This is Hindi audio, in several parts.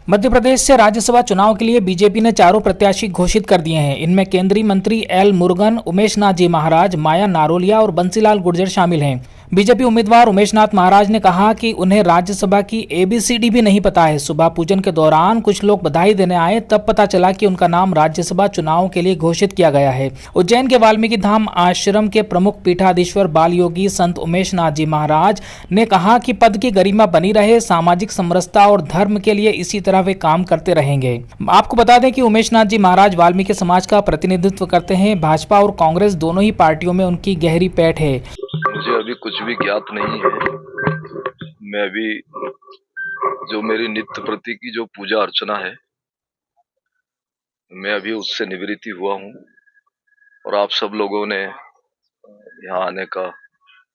मध्य प्रदेश से राज्यसभा चुनाव के लिए बीजेपी ने चारों प्रत्याशी घोषित कर दिए हैं। इनमें केंद्रीय मंत्री एल मुरुगन, उमेश नाथ जी महाराज, माया नारोलिया और बंसीलाल गुर्जर शामिल हैं। बीजेपी उम्मीदवार उमेश नाथ महाराज ने कहा कि उन्हें राज्यसभा की ABCD भी नहीं पता है। सुबह पूजन के दौरान कुछ लोग बधाई देने आए, तब पता चला कि उनका नाम राज्यसभा चुनाव के लिए घोषित किया गया है। उज्जैन के वाल्मीकि धाम आश्रम के प्रमुख पीठाधीश्वर बाल योगी संत उमेश नाथ जी महाराज ने कहा कि पद की गरिमा बनी रहे, सामाजिक समरसता और धर्म के लिए इसी तरह वे काम करते रहेंगे। आपको बता दें कि उमेश नाथ जी महाराज वाल्मीकि समाज का प्रतिनिधित्व करते हैं। भाजपा और कांग्रेस दोनों ही पार्टियों में उनकी गहरी पैठ है। मुझे अभी कुछ भी ज्ञात नहीं है। मैं अभी जो मेरी नित्य प्रति की जो पूजा अर्चना है, मैं अभी उससे निवृत्ति हुआ हूँ और आप सब लोगों ने यहाँ आने का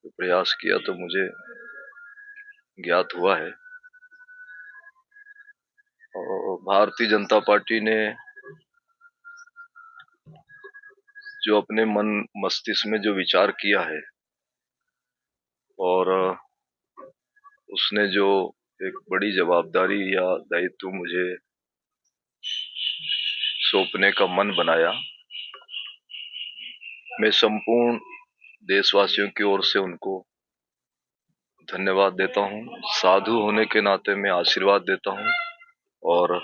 प्रयास किया तो मुझे ज्ञात हुआ है। और भारतीय जनता पार्टी ने जो अपने मन मस्तिष्क में जो विचार किया है और उसने जो एक बड़ी जवाबदारी या दायित्व मुझे सौंपने का मन बनाया, मैं संपूर्ण देशवासियों की ओर से उनको धन्यवाद देता हूँ। साधु होने के नाते मैं आशीर्वाद देता हूँ और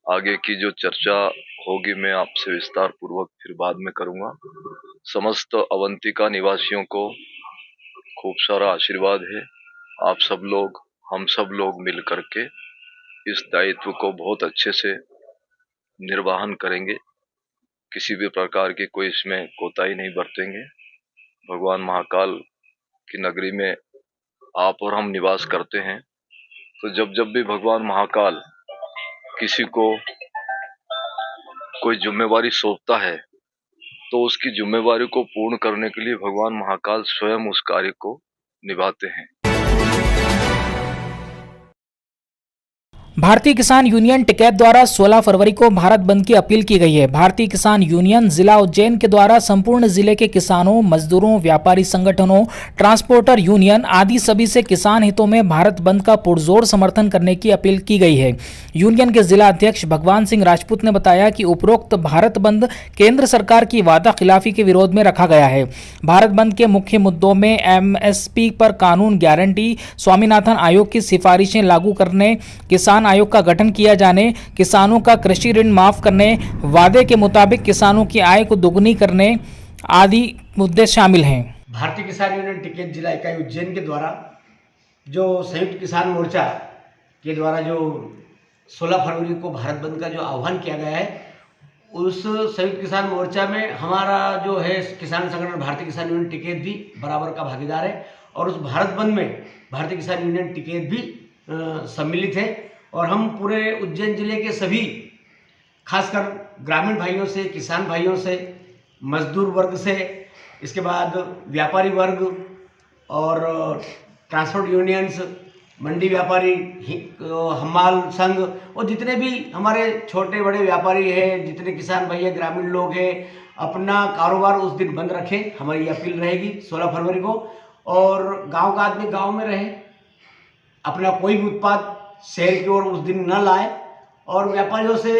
आगे की जो चर्चा होगी मैं आपसे विस्तार पूर्वक फिर बाद में करूँगा। समस्त अवंतिका निवासियों को खूब सारा आशीर्वाद है। आप सब लोग, हम सब लोग मिल करके इस दायित्व को बहुत अच्छे से निर्वहन करेंगे। किसी भी प्रकार की कोई इसमें कोताही नहीं बरतेंगे। भगवान महाकाल की नगरी में आप और हम निवास करते हैं, तो जब जब भी भगवान महाकाल किसी को कोई जिम्मेवारी सौंपता है तो उसकी जिम्मेवारी को पूर्ण करने के लिए भगवान महाकाल स्वयं उस कार्य को निभाते हैं। भारतीय किसान यूनियन टिकैत द्वारा 16 फरवरी को भारत बंद की अपील की गई है। भारतीय किसान यूनियन जिला उज्जैन के द्वारा संपूर्ण जिले के किसानों, मजदूरों, व्यापारी संगठनों, ट्रांसपोर्टर यूनियन आदि सभी से किसान हितों में भारत बंद का पुरजोर समर्थन करने की अपील की गई है। यूनियन के जिला अध्यक्ष भगवान सिंह राजपूत ने बताया कि उपरोक्त भारत बंद केंद्र सरकार की वादा खिलाफी के विरोध में रखा गया है। भारत बंद के मुख्य मुद्दों में MSP पर कानून गारंटी, स्वामीनाथन आयोग की सिफारिशें लागू करने, किसान आयोग का गठन किया जाने, किसानों का कृषि ऋण माफ करने, वादे के मुताबिक किसानों की आय को दोगुनी करने आदि मुद्दे शामिल हैं। भारतीय किसान यूनियन टिकैत जिला इकाई उज्जैन के द्वारा जो संयुक्त किसान मोर्चा के द्वारा जो 16 फरवरी को भारत बंद का जो आह्वान किया गया है, उस संयुक्त किसान मोर्चा में हमारा जो है किसान संगठन भारतीय किसान यूनियन टिकैत भी बराबर का भागीदार है और उस भारत बंद में भारतीय किसान यूनियन टिकैत भी सम्मिलित है। और हम पूरे उज्जैन जिले के सभी खासकर ग्रामीण भाइयों से, किसान भाइयों से, मजदूर वर्ग से, इसके बाद व्यापारी वर्ग और ट्रांसपोर्ट यूनियंस, मंडी व्यापारी, हमाल संघ और जितने भी हमारे छोटे बड़े व्यापारी हैं, जितने किसान भैया ग्रामीण लोग हैं, अपना कारोबार उस दिन बंद रखें। हमारी अपील रहेगी 16 फरवरी को। और गांव का आदमी गांव में रहे, अपना कोई भी उत्पाद शहर की ओर उस दिन न लाए। और व्यापारियों से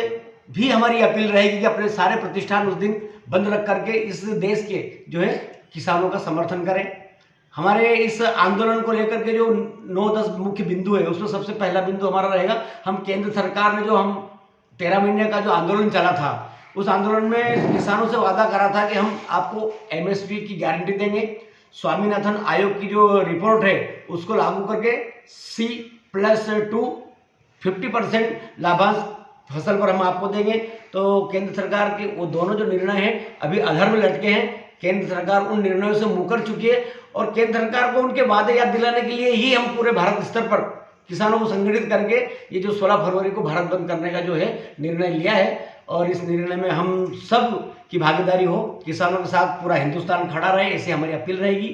भी हमारी अपील रहेगी कि अपने सारे प्रतिष्ठान उस दिन बंद रख करके इस देश के जो है किसानों का समर्थन करें। हमारे इस आंदोलन को लेकर के जो 9-10 मुख्य बिंदु है, उसमें सबसे पहला बिंदु हमारा रहेगा, हम केंद्र सरकार ने जो हम 13 महीने का जो आंदोलन चला था, उस आंदोलन में किसानों से वादा करा था कि हम आपको MSP की गारंटी देंगे, स्वामीनाथन आयोग की जो रिपोर्ट है उसको लागू करके C+2 50% लाभांश फसल पर हम आपको देंगे। तो केंद्र सरकार के वो दोनों जो निर्णय हैं अभी अधर में लटके हैं। केंद्र सरकार उन निर्णयों से मुकर चुकी है और केंद्र सरकार को उनके वादे याद दिलाने के लिए ही हम पूरे भारत स्तर पर किसानों को संगठित करके ये जो 16 फरवरी को भारत बंद करने का जो है निर्णय लिया है। और इस निर्णय में हम सब की भागीदारी हो, किसानों के साथ पूरा हिंदुस्तान खड़ा रहे, ऐसी हमारी अपील रहेगी।